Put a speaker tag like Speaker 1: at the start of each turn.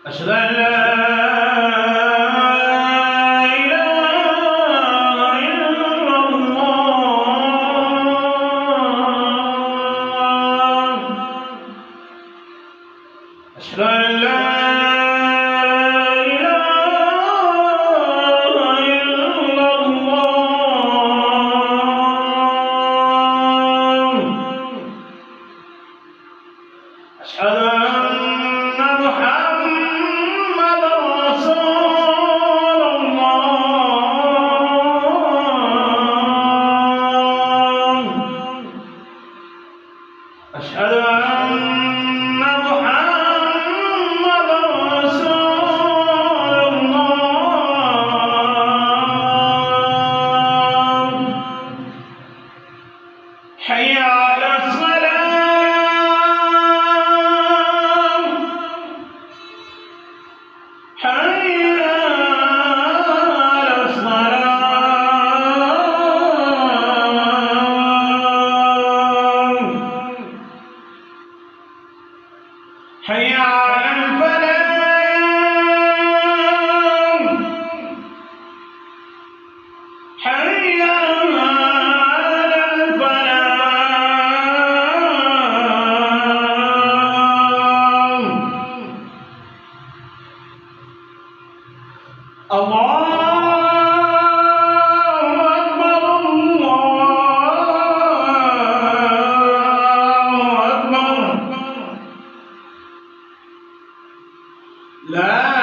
Speaker 1: أشهد أن لا أشهد أن لا إله إلا الله أشهد أن محمدًا رسول الله أشهد أن محمدًا رسول الله حي على الصلاة حي على الصلاة حي على الفلاح حي على الفلاح الله أكبر الله أكبر لا